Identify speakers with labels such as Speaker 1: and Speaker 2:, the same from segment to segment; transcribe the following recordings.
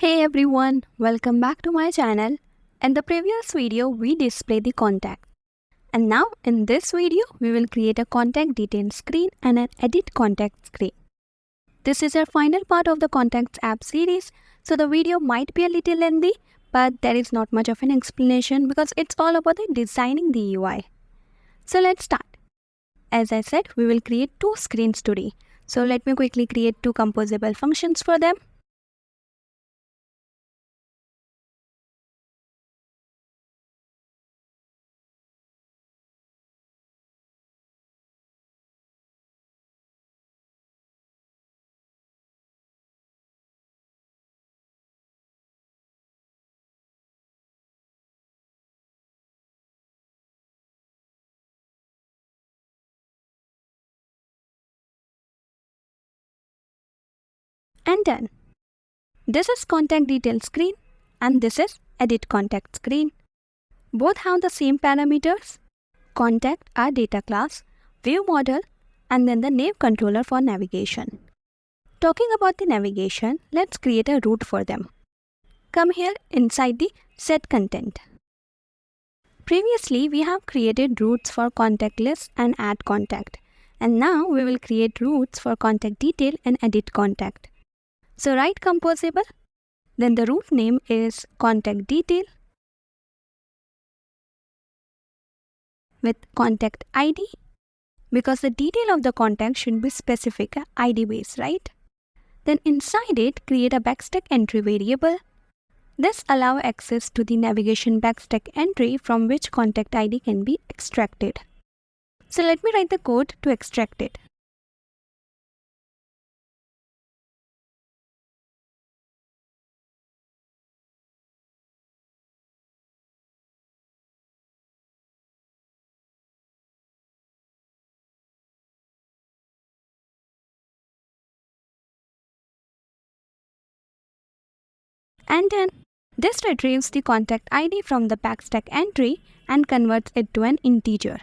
Speaker 1: Hey everyone, welcome back to my channel. In the previous video, we displayed the contact. And now in this video, we will create a contact details screen and an edit contact screen. This is our final part of the contacts app series, so the video might be a little lengthy, but there is not much of an explanation because it's all about the designing the UI. So let's start. As I said, we will create two screens today. So let me quickly create two composable functions for them. And done. This is contact details screen and this is edit contact screen. Both have the same parameters. Contact our data class, view model, and then the nav controller for navigation. Talking about the navigation, let's create a route for them. Come here inside the set content. Previously, we have created routes for contact list and add contact. And now we will create routes for contact detail and edit contact. So write composable, then the route name is contact detail with contact ID because the detail of the contact should be specific ID based, right? Then inside it, create a backstack entry variable. This allows access to the navigation backstack entry from which contact ID can be extracted. So let me write the code to extract it. And then this retrieves the contact ID from the backstack entry and converts it to an integer.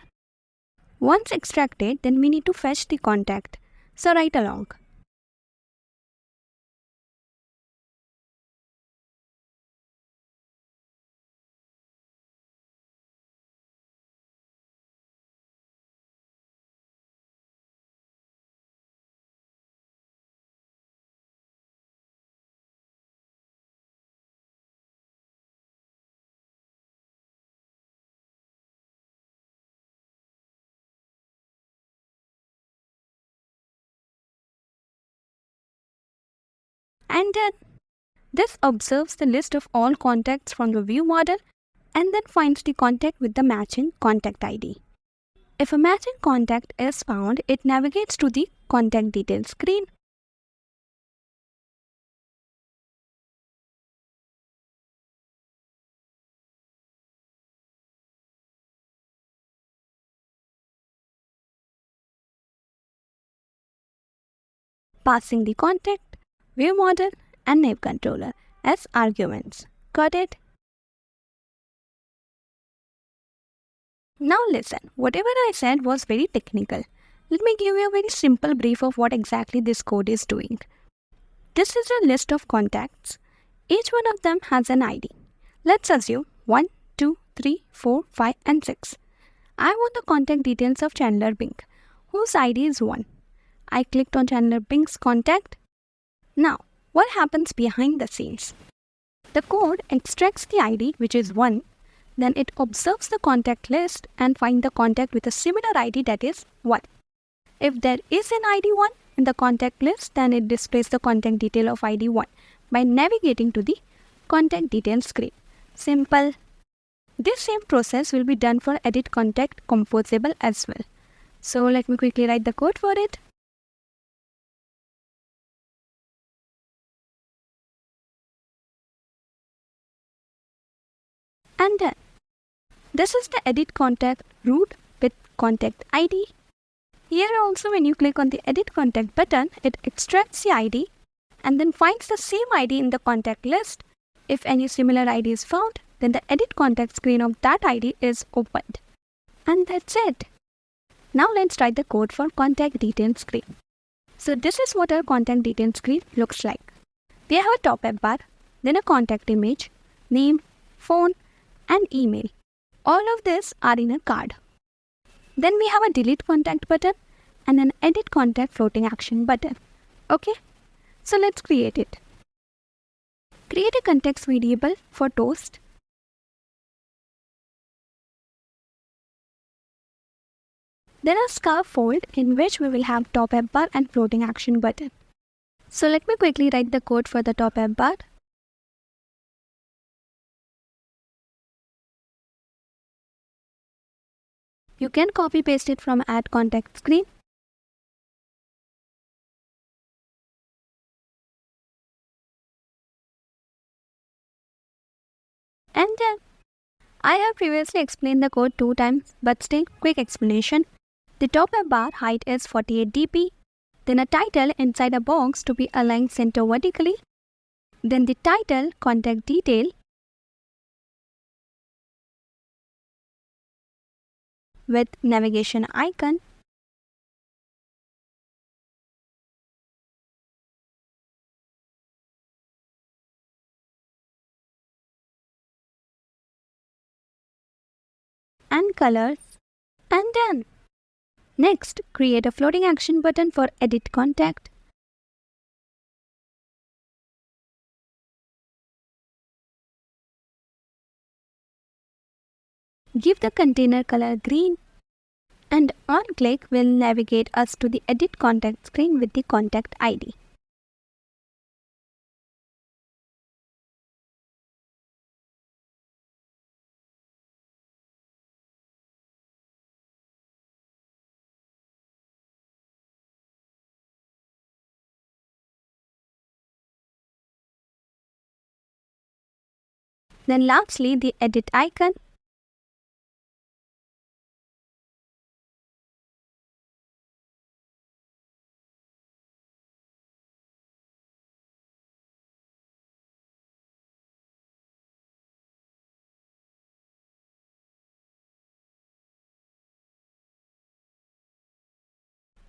Speaker 1: Once extracted, then we need to fetch the contact. So write along. And then this observes the list of all contacts from the view model and then finds the contact with the matching contact ID. If a matching contact is found, it navigates to the contact details screen. Passing the contact, view model, and nav controller as arguments. Got it? Now listen, whatever I said was very technical. Let me give you a very simple brief of what exactly this code is doing. This is a list of contacts. Each one of them has an ID. Let's assume 1, 2, 3, 4, 5, and 6. I want the contact details of Chandler Bing, whose ID is 1. I clicked on Chandler Bing's contact. Now, what happens behind the scenes? The code extracts the ID, which is 1. Then it observes the contact list and finds the contact with a similar ID that is 1. If there is an ID 1 in the contact list, then it displays the contact detail of ID 1 by navigating to the contact details screen. Simple. This same process will be done for edit contact composable as well. So let me quickly write the code for it. And done. This is the edit contact route with contact ID. Here also, when you click on the edit contact button, it extracts the ID and then finds the same ID in the contact list. If any similar ID is found, then the edit contact screen of that ID is opened. And that's it. Now let's write the code for contact details screen. So this is what our contact details screen looks like. We have a top-up bar, then a contact image, name, phone, and email. All of this are in a card. Then we have a delete contact button and an edit contact floating action button. Okay, so let's create it. Create a context variable for toast. Then a scaffold in which we will have top app bar and floating action button. So let me quickly write the code for the top app bar. You can copy paste it from EditContactScreen. And then I have previously explained the code 2 times, but still quick explanation. The top app bar height is 48 dp. Then a title inside a box to be aligned center vertically. Then the title contact detail with navigation icon. And colors. And done. Next, create a floating action button for edit contact. Give the container color green. And on click will navigate us to the edit contact screen with the contact ID. Then lastly, the edit icon.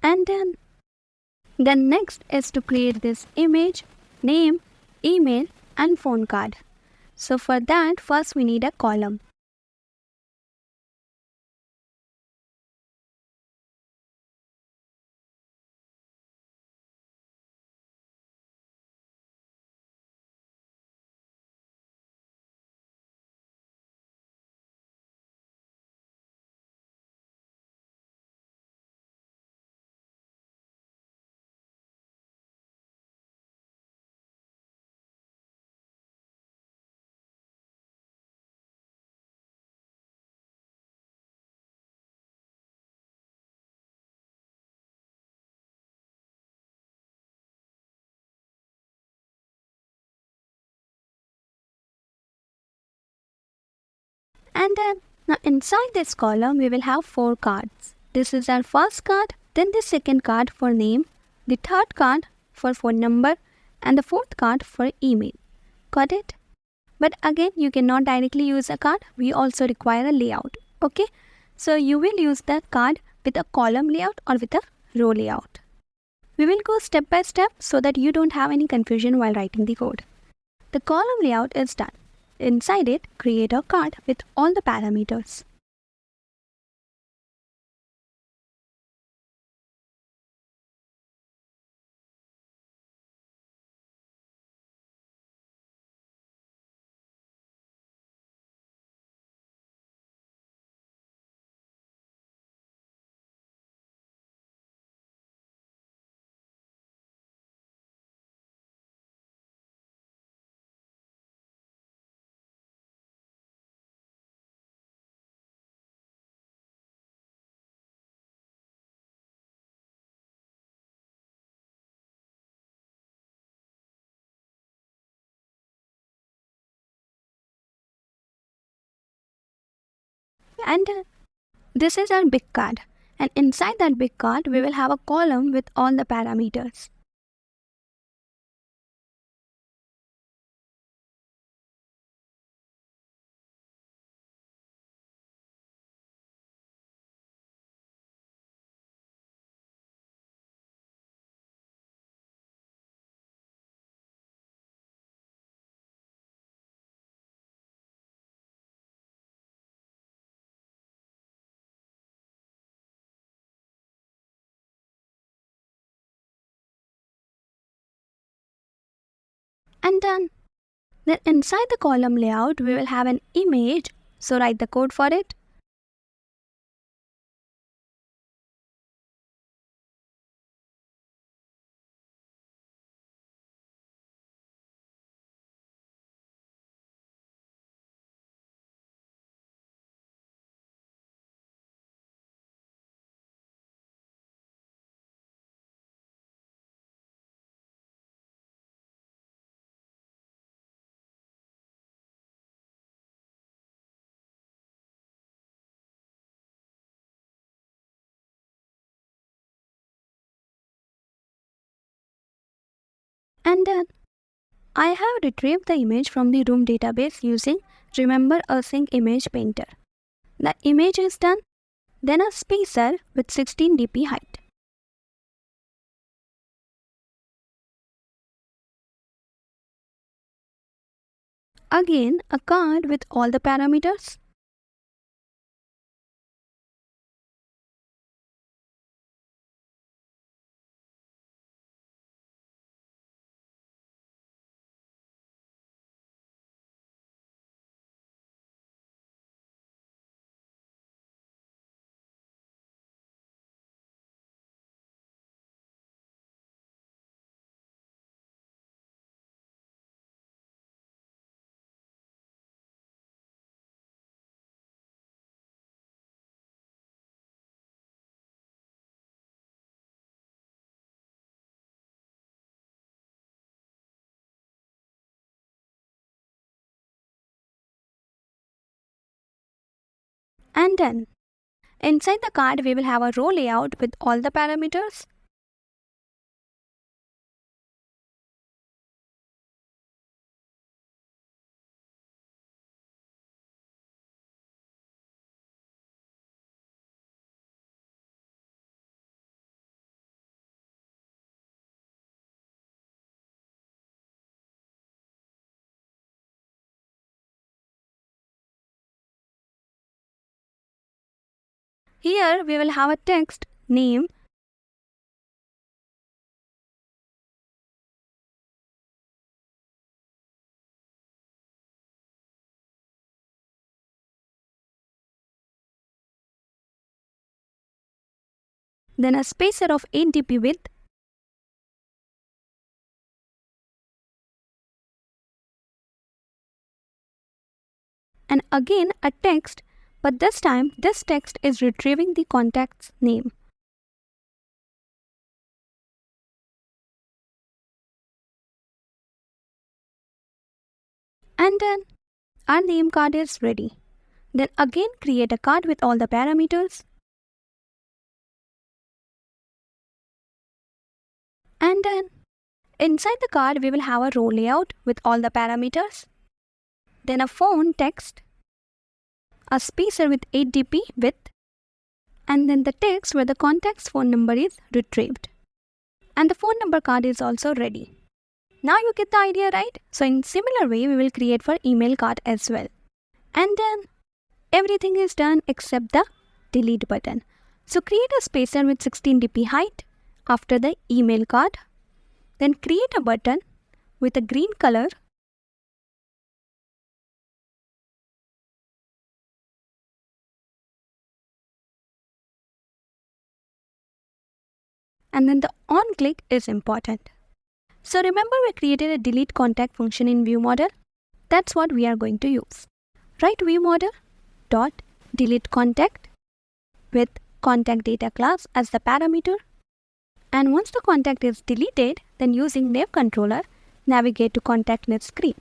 Speaker 1: And done. Then next is to create this image, name, email and phone card. So for that, first we need a column. And then now inside this column we will have 4 cards. This is our first card, then the second card for name, the third card for phone number and the fourth card for email. Got it? But again, you cannot directly use a card. We also require a layout. Okay? So you will use the card with a column layout or with a row layout. We will go step by step so that you don't have any confusion while writing the code. The column layout is done. Inside it, create a card with all the parameters. And this is our big card. And inside that big card, we will have a column with all the parameters. And done. Then inside the column layout, we will have an image. So write the code for it. And done. I have retrieved the image from the room database using Remember Async Image Painter. The image is done, then a spacer with 16 dp height. Again, a card with all the parameters. And done. Inside the card, we will have a row layout with all the parameters. Here we will have a text, name, then a spacer of 8 dp width, and again a text, but this time this text is retrieving the contact's name. And then our name card is ready. Then again create a card with all the parameters. And then inside the card we will have a row layout with all the parameters. Then a phone text, a spacer with 8 dp width, and then the text where the contact's phone number is retrieved. And the phone number card is also ready. Now you get the idea, right? So in similar way we will create for email card as well. And then everything is done except the delete button. So create a spacer with 16 dp height after the email card. Then create a button with a green color. And then the on click is important. So remember we created a delete contact function in viewModel. That's what we are going to use. Write viewModel dot delete contact with contact data class as the parameter. And once the contact is deleted, then using nav controller, navigate to ContactScreen.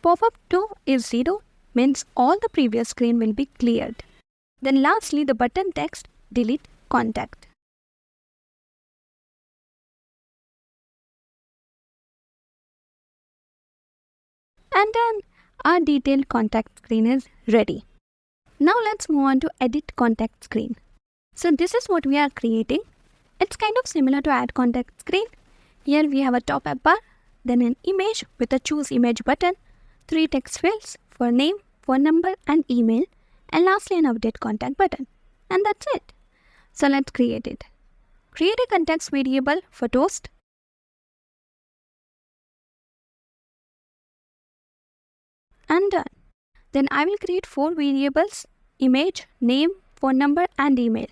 Speaker 1: Pop-up 2 is 0, means all the previous screen will be cleared. Then lastly, the button text delete contact. And then our detailed contact screen is ready. Now let's move on to edit contact screen. So this is what we are creating. It's kind of similar to add contact screen. Here we have a top app bar, then an image with a choose image button, 3 text fields for name, phone number and email, and lastly an update contact button. And that's it. So let's create it. Create a context variable for toast. And done. Then I will create 4 variables: image, name, phone number and email.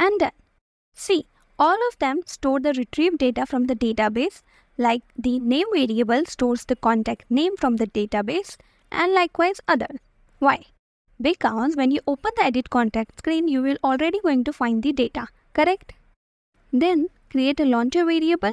Speaker 1: And done. See, all of them store the retrieved data from the database, like the name variable stores the contact name from the database, and likewise other. Why? Because when you open the edit contact screen, you will already going to find the data, correct? Then create a launcher variable.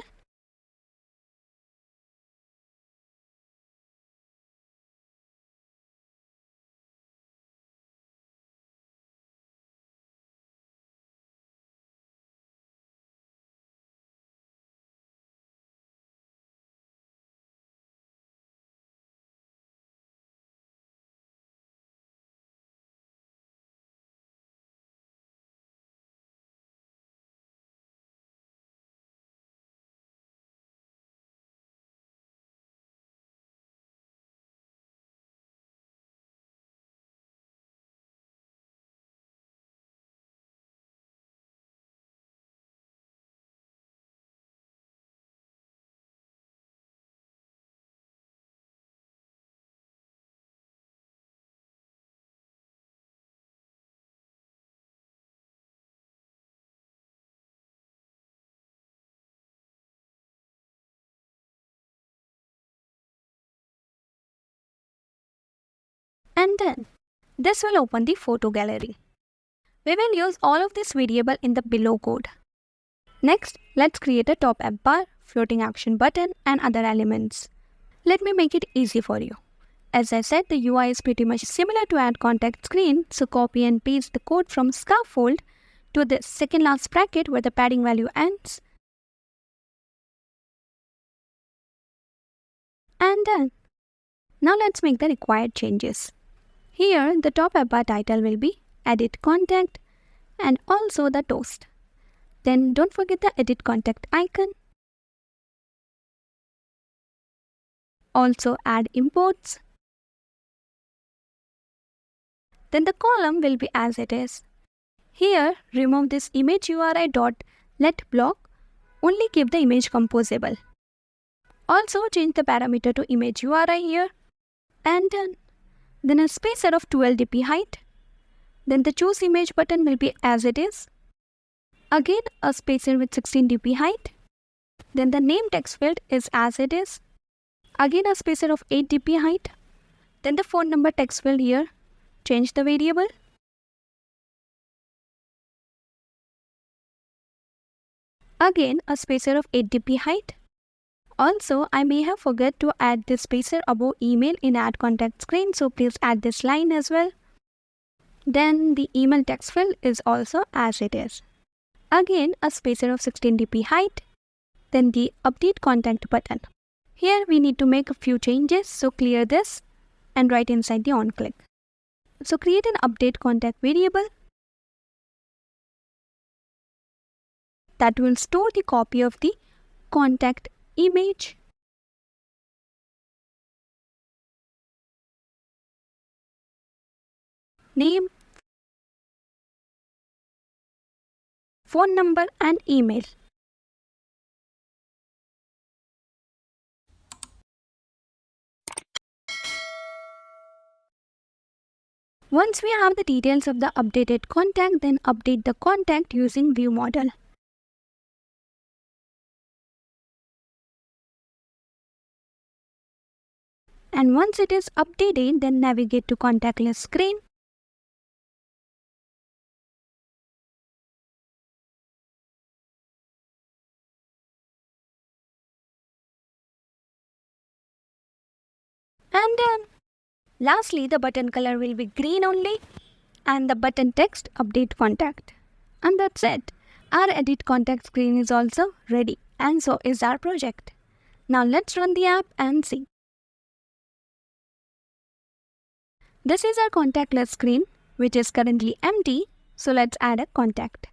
Speaker 1: And then this will open the photo gallery. We will use all of this variable in the below code. Next, let's create a top app bar, floating action button and other elements. Let me make it easy for you. As I said, the UI is pretty much similar to EditContactScreen, so copy and paste the code from scaffold to the second last bracket where the padding value ends. And done. Now let's make the required changes. Here, the top app bar title will be Edit Contact and also the toast. Then don't forget the edit contact icon. Also add imports. Then the column will be as it is. Here, remove this image URI dot let block. Only keep the image composable. Also change the parameter to image URI here. And done. Then a spacer of 12 dp height. Then the choose image button will be as it is. Again a spacer with 16 dp height. Then the name text field is as it is. Again a spacer of 8 dp height. Then the phone number text field here. Change the variable. Again a spacer of 8 dp height. Also, I may have forgot to add this spacer above email in EditContactScreen, so please add this line as well. Then the email text field is also as it is. Again a spacer of 16 dp height. Then the update contact button. Here we need to make a few changes, so clear this and write inside the onClick. So create an update contact variable that will store the copy of the contact image. Name, phone number and email. Once we have the details of the updated contact, then update the contact using view model. And once it is updated, then navigate to contact list screen. And done. Lastly, the button color will be green only. and the button text update contact. And that's it. Our edit contact screen is also ready, and so is our project. Now let's run the app and see. This is our contact list screen, which is currently empty, so let's add a contact.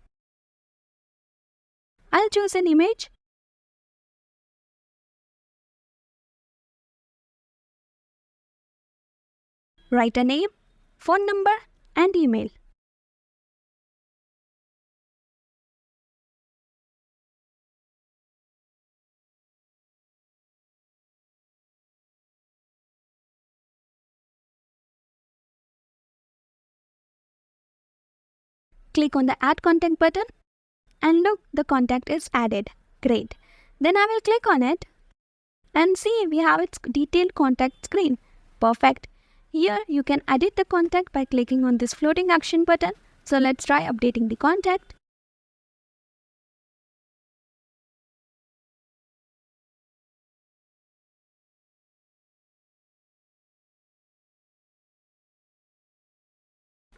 Speaker 1: I'll choose an image. Write a name, phone number, and email. Click on the Add Contact button, and look, the contact is added. Great. Then I will click on it, and see, we have its detailed contact screen. Perfect. Here you can edit the contact by clicking on this floating action button. So let's try updating the contact.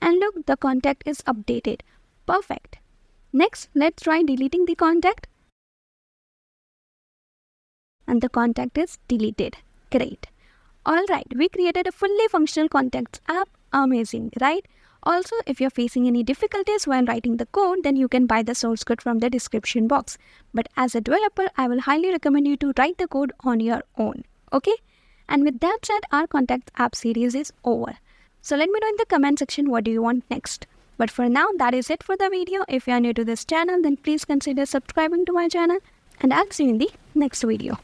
Speaker 1: And look, the contact is updated. Perfect. Next, let's try deleting the contact. And the contact is deleted. Great. Alright, we created a fully functional contacts app. Amazing, right? Also, if you're facing any difficulties while writing the code, then you can buy the source code from the description box. But as a developer, I will highly recommend you to write the code on your own. Okay? And with that said, our contacts app series is over. So let me know in the comment section what do you want next. But for now, that is it for the video. If you are new to this channel, then please consider subscribing to my channel. And I'll see you in the next video.